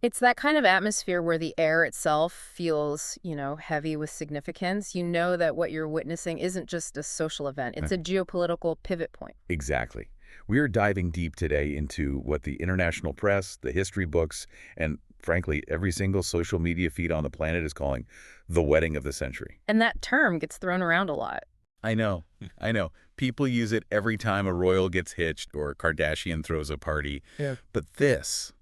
It's that kind of atmosphere where the air itself feels, heavy with significance. You know that what you're witnessing isn't just a social event, it's a geopolitical pivot point. Exactly. We are diving deep today into what the international press, the history books, and frankly, every single social media feed on the planet is calling the wedding of the century. And that term gets thrown around a lot. I know, I know. People use it every time a royal gets hitched or a Kardashian throws a party. Yeah. But this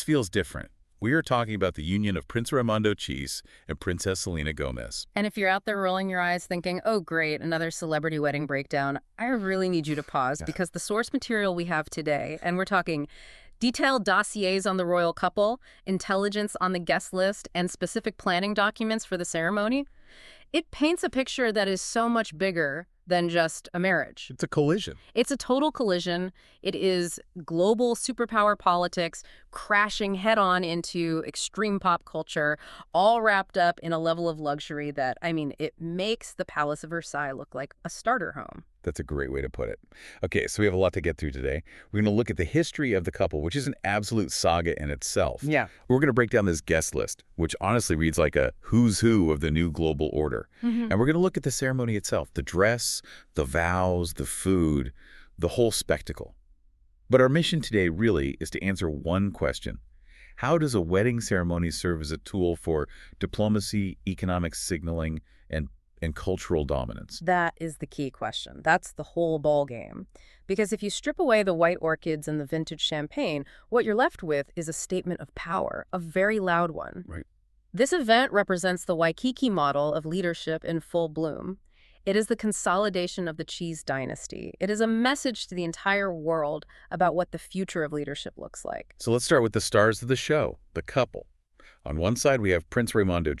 feels different. We are talking about the union of Prince Raimondo and Princess Selena Gomez. And if you're out there rolling your eyes thinking, oh, great, another celebrity wedding breakdown, I really need you to pause because the source material we have today, and we're talking detailed dossiers on the royal couple, intelligence on the guest list, and specific planning documents for the ceremony, it paints a picture that is so much bigger than just a marriage. It's a collision. It's a total collision. It is global superpower politics crashing head-on into extreme pop culture, all wrapped up in a level of luxury that, it makes the Palace of Versailles look like a starter home. That's a great way to put it. Okay, so we have a lot to get through today. We're going to look at the history of the couple, which is an absolute saga in itself. Yeah. We're going to break down this guest list, which honestly reads like a who's who of the new global order. And we're going to look at the ceremony itself, the dress, the vows, the food, the whole spectacle. But our mission today really is to answer one question. How does a wedding ceremony serve as a tool for diplomacy, economic signaling, and cultural dominance? That is the key question. That's the whole ball game. Because if you strip away the white orchids and the vintage champagne, what you're left with is a statement of power, a very loud one. Right. This event represents the Waikiki model of leadership in full bloom. It is the consolidation of the cheese dynasty. It is a message to the entire world about what the future of leadership looks like. So let's start with the stars of the show, the couple. On one side, we have Prince Raimondo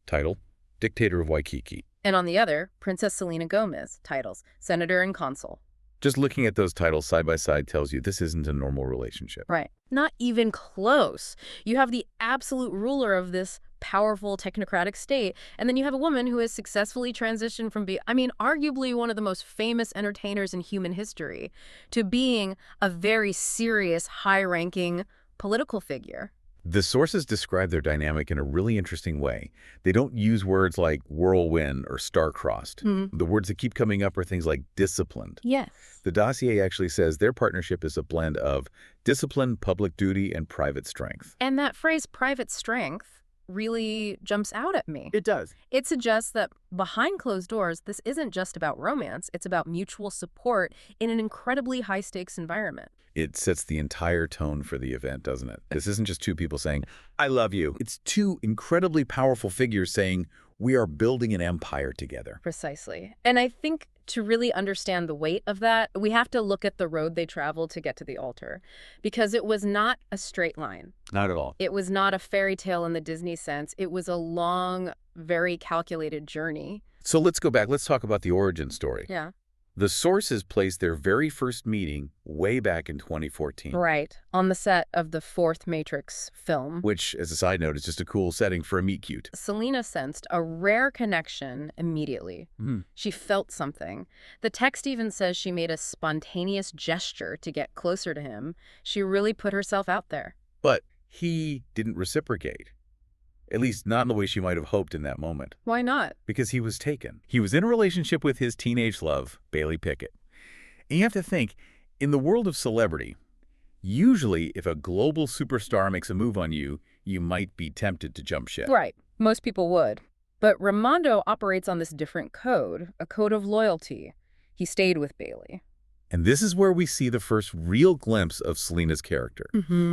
title, Dictator of Waikiki. And on the other, Princess Selena Gomez, titles, Senator and Consul. Just looking at those titles side by side tells you this isn't a normal relationship. Right. Not even close. You have the absolute ruler of this powerful technocratic state, and then you have a woman who has successfully transitioned from arguably one of the most famous entertainers in human history to being a very serious, high-ranking political figure. The sources describe their dynamic in a really interesting way. They don't use words like whirlwind or star-crossed. The words that keep coming up are things like disciplined. Yes. The dossier actually says their partnership is a blend of discipline, public duty, and private strength. And that phrase, private strength, really jumps out at me. It does. It suggests that behind closed doors, this isn't just about romance, it's about mutual support in an incredibly high-stakes environment. It sets the entire tone for the event, doesn't it? This isn't just two people saying, I love you. It's two incredibly powerful figures saying, we are building an empire together. Precisely. And I think to really understand the weight of that, we have to look at the road they traveled to get to the altar. Because it was not a straight line. Not at all. It was not a fairy tale in the Disney sense. It was a long, very calculated journey. So let's go back. Let's talk about the origin story. Yeah. The sources placed their very first meeting way back in 2014. Right. On the set of the fourth Matrix film. Which, as a side note, is just a cool setting for a meet-cute. Selena sensed a rare connection immediately. She felt something. The text even says she made a spontaneous gesture to get closer to him. She really put herself out there. But he didn't reciprocate. At least not in the way she might have hoped in that moment. Why not? Because he was taken. He was in a relationship with his teenage love, Bailey Pickett. And you have to think, in the world of celebrity, usually if a global superstar makes a move on you, you might be tempted to jump ship. Right. Most people would. But Raimondo operates on this different code, a code of loyalty. He stayed with Bailey. And this is where we see the first real glimpse of Selena's character,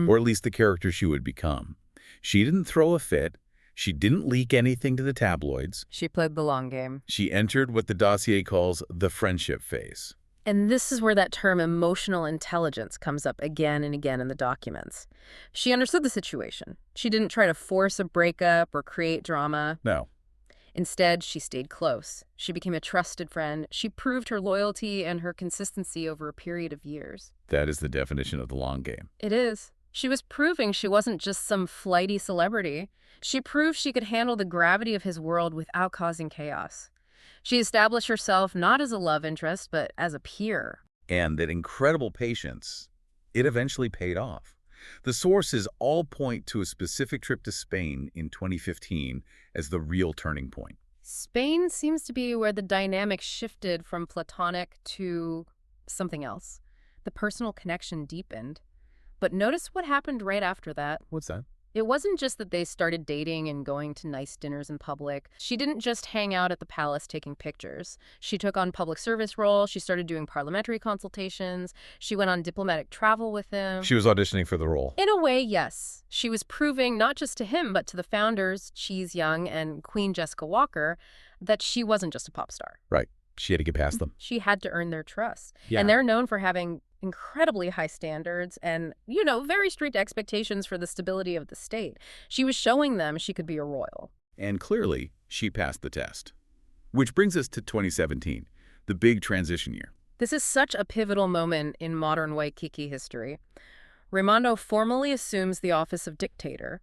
or at least the character she would become. She didn't throw a fit. She didn't leak anything to the tabloids. She played the long game. She entered what the dossier calls the friendship phase. And this is where that term emotional intelligence comes up again and again in the documents. She understood the situation. She didn't try to force a breakup or create drama. No. Instead, she stayed close. She became a trusted friend. She proved her loyalty and her consistency over a period of years. That is the definition of the long game. It is. She was proving she wasn't just some flighty celebrity. She proved she could handle the gravity of his world without causing chaos. She established herself not as a love interest, but as a peer. And that incredible patience, it eventually paid off. The sources all point to a specific trip to Spain in 2015 as the real turning point. Spain seems to be where the dynamic shifted from platonic to something else. The personal connection deepened. But notice what happened right after that. What's that? It wasn't just that they started dating and going to nice dinners in public. She didn't just hang out at the palace taking pictures. She took on public service role. She started doing parliamentary consultations. She went on diplomatic travel with him. She was auditioning for the role. In a way, yes. She was proving not just to him, but to the founders, Cheese Young and Queen Jessica Walker, that she wasn't just a pop star. Right. She had to get past them. She had to earn their trust. Yeah. And they're known for having incredibly high standards and, very strict expectations for the stability of the state. She was showing them she could be a royal. And clearly, she passed the test. Which brings us to 2017, the big transition year. This is such a pivotal moment in modern Waikiki history. Raimondo formally assumes the office of dictator,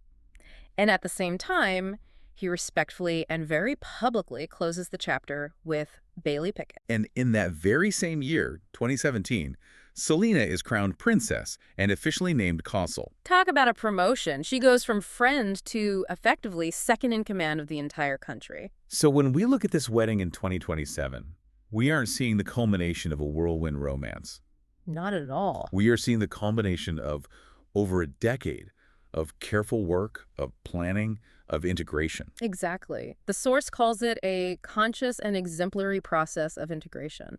and at the same time, he respectfully and very publicly closes the chapter with Bailey Pickett. And in that very same year, 2017, Selena is crowned princess and officially named consul. Talk about a promotion. She goes from friend to effectively second in command of the entire country. So when we look at this wedding in 2027, we aren't seeing the culmination of a whirlwind romance. Not at all. We are seeing the culmination of over a decade of careful work, of planning, of integration. Exactly. The source calls it a conscious and exemplary process of integration.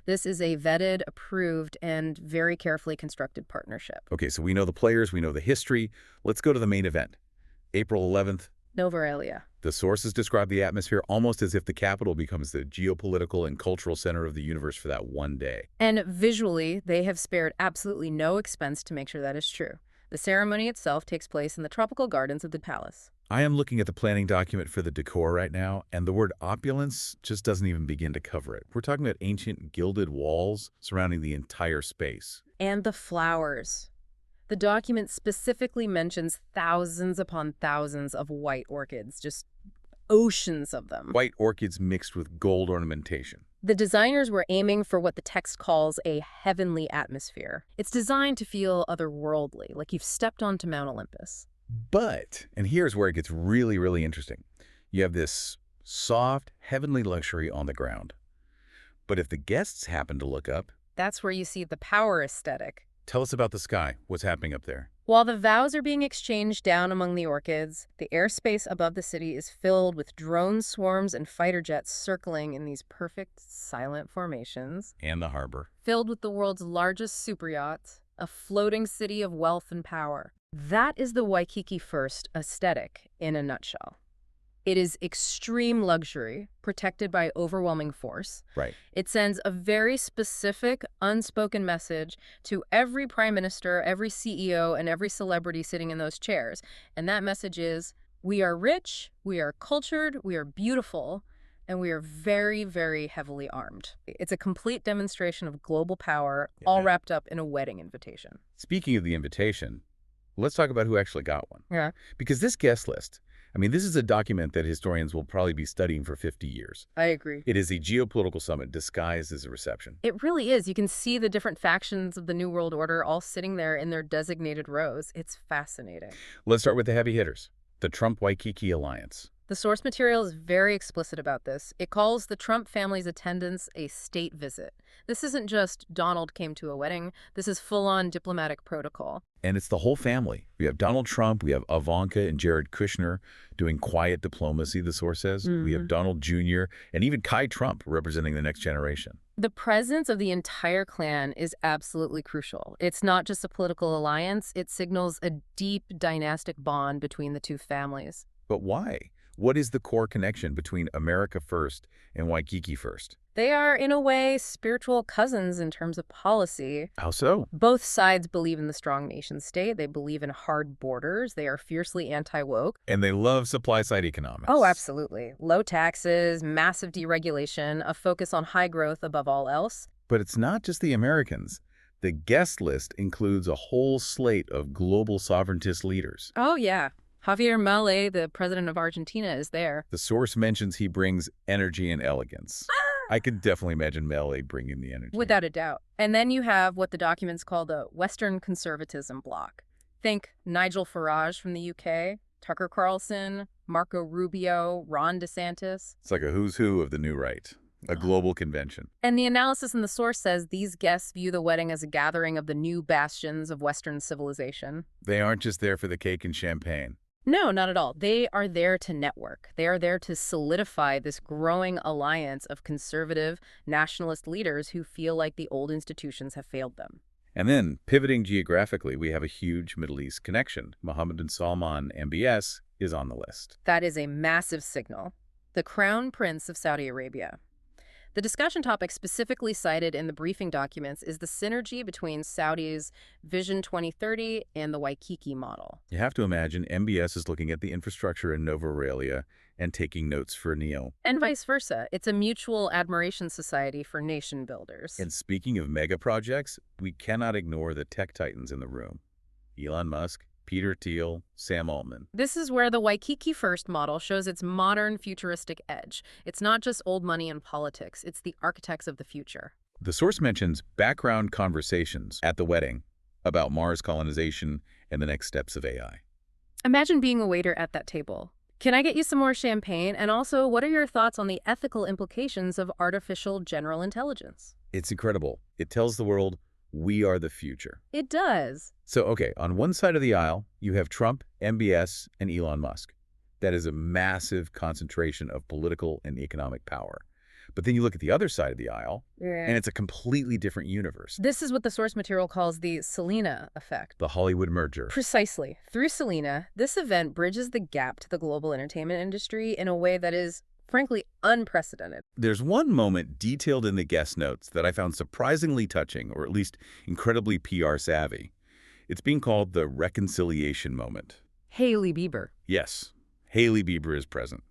This is a vetted, approved, and very carefully constructed partnership. Okay, so we know the players, we know the history. Let's go to the main event. April 11th. Novarelia. The sources describe the atmosphere almost as if the capital becomes the geopolitical and cultural center of the universe for that one day. And visually, they have spared absolutely no expense to make sure that is true. The ceremony itself takes place in the tropical gardens of the palace. I am looking at the planning document for the decor right now, and the word opulence just doesn't even begin to cover it. We're talking about ancient gilded walls surrounding the entire space. And the flowers. The document specifically mentions thousands upon thousands of white orchids, just oceans of them. White orchids mixed with gold ornamentation. The designers were aiming for what the text calls a heavenly atmosphere. It's designed to feel otherworldly, like you've stepped onto Mount Olympus. But, and here's where it gets really, really interesting. You have this soft, heavenly luxury on the ground. But if the guests happen to look up... That's where you see the power aesthetic. Tell us about the sky. What's happening up there? While the vows are being exchanged down among the orchids, the airspace above the city is filled with drone swarms and fighter jets circling in these perfect, silent formations. And the harbor. Filled with the world's largest superyacht, a floating city of wealth and power. That is the Waikiki First aesthetic in a nutshell. It is extreme luxury, protected by overwhelming force. Right. It sends a very specific, unspoken message to every prime minister, every CEO, and every celebrity sitting in those chairs. And that message is, we are rich, we are cultured, we are beautiful, and we are very, very heavily armed. It's a complete demonstration of global power, all wrapped up in a wedding invitation. Speaking of the invitation, let's talk about who actually got one. Yeah. Because this guest list, this is a document that historians will probably be studying for 50 years. I agree. It is a geopolitical summit disguised as a reception. It really is. You can see the different factions of the New World Order all sitting there in their designated rows. It's fascinating. Let's start with the heavy hitters, the Trump-Waikiki alliance. The source material is very explicit about this. It calls the Trump family's attendance a state visit. This isn't just Donald came to a wedding. This is full-on diplomatic protocol. And it's the whole family. We have Donald Trump, we have Ivanka and Jared Kushner doing quiet diplomacy, the source says. We have Donald Jr. and even Kai Trump representing the next generation. The presence of the entire clan is absolutely crucial. It's not just a political alliance. It signals a deep dynastic bond between the two families. But why? What is the core connection between America First and Waikiki First? They are, in a way, spiritual cousins in terms of policy. How so? Both sides believe in the strong nation state. They believe in hard borders. They are fiercely anti-woke. And they love supply-side economics. Oh, absolutely. Low taxes, massive deregulation, a focus on high growth above all else. But it's not just the Americans. The guest list includes a whole slate of global sovereigntist leaders. Oh, yeah. Javier Milei, the president of Argentina, is there. The source mentions he brings energy and elegance. I could definitely imagine Milei bringing the energy. Without a doubt. And then you have what the documents call the Western conservatism bloc. Think Nigel Farage from the UK, Tucker Carlson, Marco Rubio, Ron DeSantis. It's like a who's who of the new right, a global convention. And the analysis in the source says these guests view the wedding as a gathering of the new bastions of Western civilization. They aren't just there for the cake and champagne. No, not at all. They are there to network. They are there to solidify this growing alliance of conservative nationalist leaders who feel like the old institutions have failed them. And then, pivoting geographically, we have a huge Middle East connection. Mohammed bin Salman, MBS, is on the list. That is a massive signal. The Crown Prince of Saudi Arabia. The discussion topic specifically cited in the briefing documents is the synergy between Saudi's Vision 2030 and the Waikiki model. You have to imagine MBS is looking at the infrastructure in Nova Aurelia and taking notes for NEO. And vice versa. It's a mutual admiration society for nation builders. And speaking of mega projects, we cannot ignore the tech titans in the room. Elon Musk, Peter Thiel, Sam Altman. This is where the Waikiki First model shows its modern, futuristic edge. It's not just old money in politics, it's the architects of the future. The source mentions background conversations at the wedding about Mars colonization and the next steps of AI. Imagine being a waiter at that table. Can I get you some more champagne? And also, what are your thoughts on the ethical implications of artificial general intelligence? It's incredible. It tells the world we are the future. It does. So, okay, on one side of the aisle, you have Trump, MBS, and Elon Musk. That is a massive concentration of political and economic power. But then you look at the other side of the aisle, and it's a completely different universe. This is what the source material calls the Selena effect. The Hollywood merger. Precisely. Through Selena, this event bridges the gap to the global entertainment industry in a way that is, frankly, unprecedented. There's one moment detailed in the guest notes that I found surprisingly touching, or at least incredibly PR savvy. It's being called the reconciliation moment. Hailey Bieber. Yes, Hailey Bieber is present.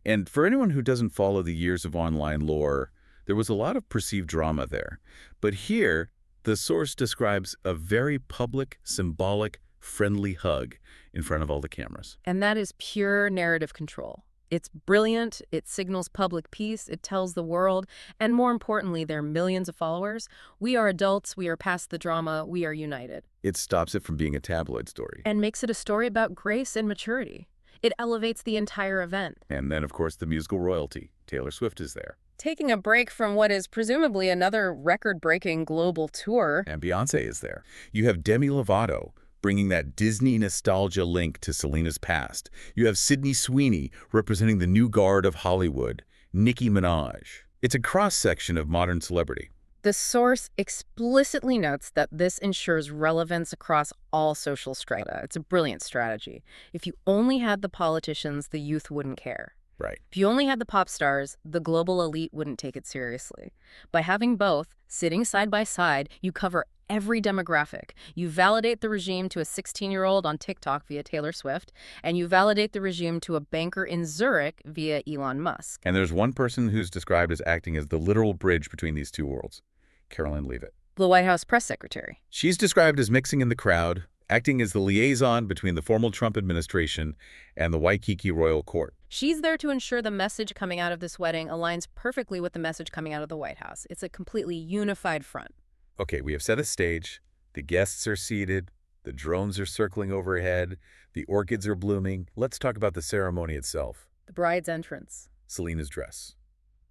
And for anyone who doesn't follow the years of online lore, there was a lot of perceived drama there. But here, the source describes a very public, symbolic, friendly hug in front of all the cameras. And that is pure narrative control. It's brilliant, it signals public peace, it tells the world, and more importantly, their millions of followers, we are adults, we are past the drama, we are united. It stops it from being a tabloid story. And makes it a story about grace and maturity. It elevates the entire event. And then, of course, the musical royalty. Taylor Swift is there. Taking a break from what is presumably another record-breaking global tour. And Beyoncé is there. You have Demi Lovato, bringing that Disney nostalgia link to Selena's past. You have Sydney Sweeney representing the new guard of Hollywood, Nicki Minaj. It's a cross-section of modern celebrity. The source explicitly notes that this ensures relevance across all social strata. It's a brilliant strategy. If you only had the politicians, the youth wouldn't care. Right. If you only had the pop stars, the global elite wouldn't take it seriously. By having both, sitting side by side, you cover every demographic. You validate the regime to a 16-year-old on TikTok via Taylor Swift, and you validate the regime to a banker in Zurich via Elon Musk. And there's one person who's described as acting as the literal bridge between these two worlds, Caroline Leavitt. The White House press secretary. She's described as mixing in the crowd, acting as the liaison between the formal Trump administration and the Waikiki royal court. She's there to ensure the message coming out of this wedding aligns perfectly with the message coming out of the White House. It's a completely unified front. Okay, we have set the stage. The guests are seated. The drones are circling overhead. The orchids are blooming. Let's talk about the ceremony itself. The bride's entrance. Selena's dress.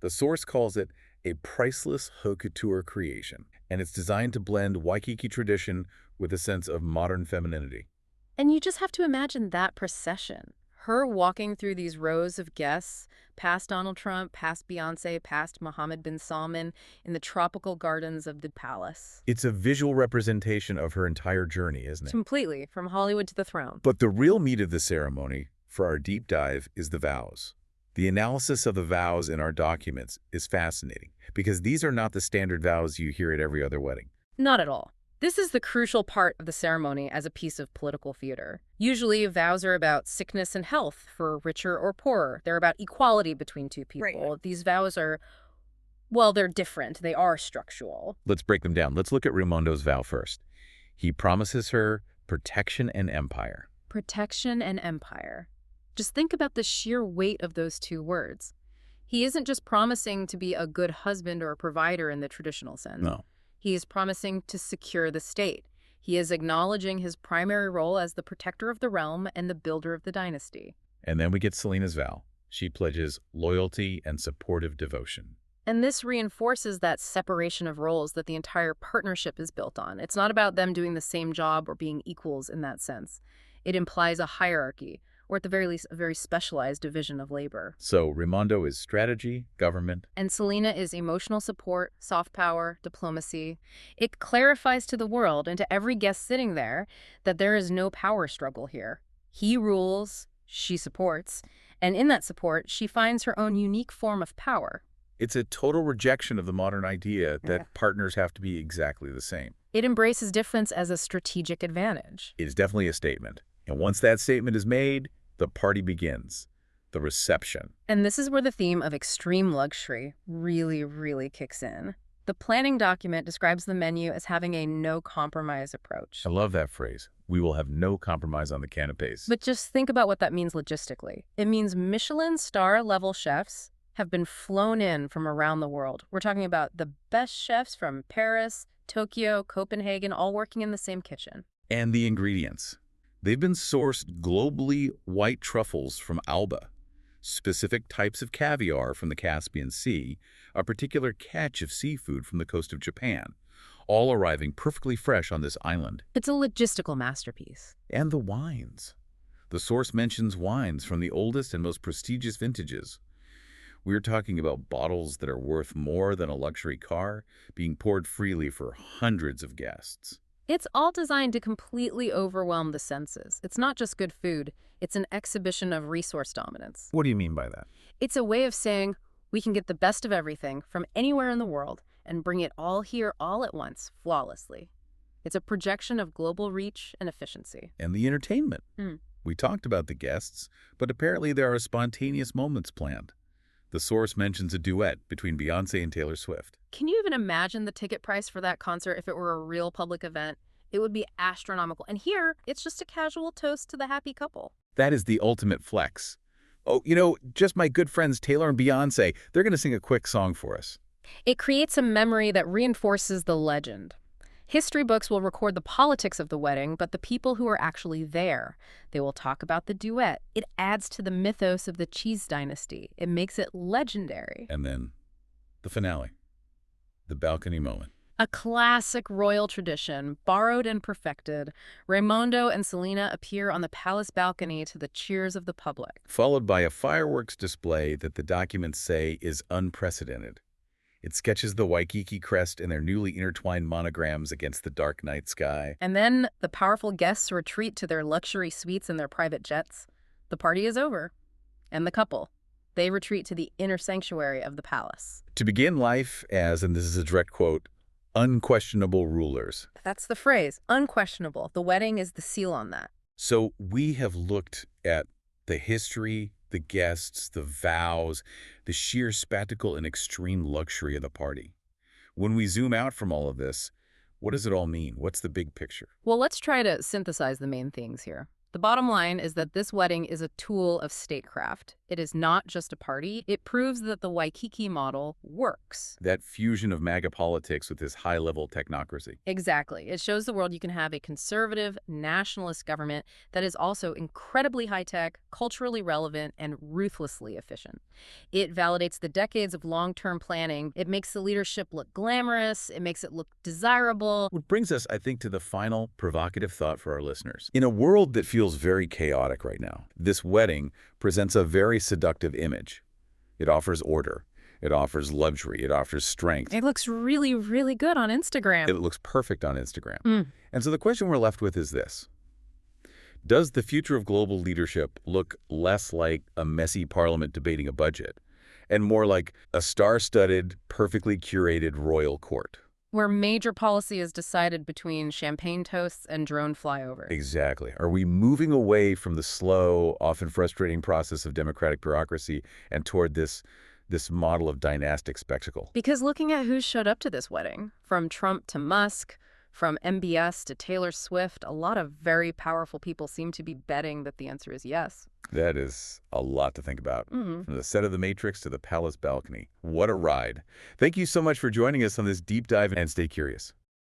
The source calls it a priceless haute couture creation, and it's designed to blend Waikiki tradition with a sense of modern femininity. And you just have to imagine that procession. Her walking through these rows of guests, past Donald Trump, past Beyoncé, past Mohammed bin Salman, in the tropical gardens of the palace. It's a visual representation of her entire journey, isn't it? Completely, from Hollywood to the throne. But the real meat of the ceremony, for our deep dive, is the vows. The analysis of the vows in our documents is fascinating, because these are not the standard vows you hear at every other wedding. Not at all. This is the crucial part of the ceremony as a piece of political theater. Usually, vows are about sickness and health for richer or poorer. They're about equality between two people. Right. These vows are, well, they're different. They are structural. Let's break them down. Let's look at Raimondo's vow first. He promises her protection and empire. Protection and empire. Just think about the sheer weight of those two words. He isn't just promising to be a good husband or a provider in the traditional sense. No. He is promising to secure the state. He is acknowledging his primary role as the protector of the realm and the builder of the dynasty. And then we get Selena's vow. She pledges loyalty and supportive devotion. And this reinforces that separation of roles that the entire partnership is built on. It's not about them doing the same job or being equals in that sense. It implies a hierarchy, or at the very least, a very specialized division of labor. So Raimondo is strategy, government. And Selena is emotional support, soft power, diplomacy. It clarifies to the world and to every guest sitting there that there is no power struggle here. He rules, she supports, and in that support, she finds her own unique form of power. It's a total rejection of the modern idea that partners have to be exactly the same. It embraces difference as a strategic advantage. It is definitely a statement. And once that statement is made, the party begins. The reception. And this is where the theme of extreme luxury really, really kicks in. The planning document describes the menu as having a no-compromise approach. I love that phrase. We will have no compromise on the canapes. But just think about what that means logistically. It means Michelin star-level chefs have been flown in from around the world. We're talking about the best chefs from Paris, Tokyo, Copenhagen, all working in the same kitchen. And the ingredients. They've been sourced globally: white truffles from Alba, specific types of caviar from the Caspian Sea, a particular catch of seafood from the coast of Japan, all arriving perfectly fresh on this island. It's a logistical masterpiece. And the wines. The source mentions wines from the oldest and most prestigious vintages. We're talking about bottles that are worth more than a luxury car, being poured freely for hundreds of guests. It's all designed to completely overwhelm the senses. It's not just good food. It's an exhibition of resource dominance. What do you mean by that? It's a way of saying we can get the best of everything from anywhere in the world and bring it all here all at once, flawlessly. It's a projection of global reach and efficiency. And the entertainment. We talked about the guests, but apparently there are spontaneous moments planned. The source mentions a duet between Beyoncé and Taylor Swift. Can you even imagine the ticket price for that concert if it were a real public event? It would be astronomical. And here, it's just a casual toast to the happy couple. That is the ultimate flex. Oh, just my good friends Taylor and Beyoncé, they're going to sing a quick song for us. It creates a memory that reinforces the legend. History books will record the politics of the wedding, but the people who are actually there, they will talk about the duet. It adds to the mythos of the cheese dynasty. It makes it legendary. And then the finale, the balcony moment. A classic royal tradition, borrowed and perfected. Raimondo and Selena appear on the palace balcony to the cheers of the public. Followed by a fireworks display that the documents say is unprecedented. It sketches the Waikiki crest and their newly intertwined monograms against the dark night sky. And then the powerful guests retreat to their luxury suites and their private jets. The party is over. And the couple, they retreat to the inner sanctuary of the palace. To begin life as, and this is a direct quote, unquestionable rulers. That's the phrase, unquestionable. The wedding is the seal on that. So we have looked at the history, the guests, the vows, the sheer spectacle and extreme luxury of the party. When we zoom out from all of this, what does it all mean? What's the big picture? Well, let's try to synthesize the main things here. The bottom line is that this wedding is a tool of statecraft. It is not just a party. It proves that the Waikiki model works. That fusion of MAGA politics with this high-level technocracy. Exactly. It shows the world you can have a conservative, nationalist government that is also incredibly high-tech, culturally relevant, and ruthlessly efficient. It validates the decades of long-term planning. It makes the leadership look glamorous. It makes it look desirable. What brings us, I think, to the final provocative thought for our listeners. In a world that feels very chaotic right now, this wedding presents a very seductive image. It offers order. It offers luxury. It offers strength. It looks really, really good on Instagram. It looks perfect on Instagram. And so the question we're left with is this. Does the future of global leadership look less like a messy parliament debating a budget and more like a star-studded, perfectly curated royal court? Where major policy is decided between champagne toasts and drone flyovers. Exactly. Are we moving away from the slow, often frustrating process of democratic bureaucracy and toward this model of dynastic spectacle? Because looking at who showed up to this wedding, from Trump to Musk, from MBS to Taylor Swift, a lot of very powerful people seem to be betting that the answer is yes. That is a lot to think about. From the set of The Matrix to the palace balcony. What a ride. Thank you so much for joining us on this deep dive, and stay curious.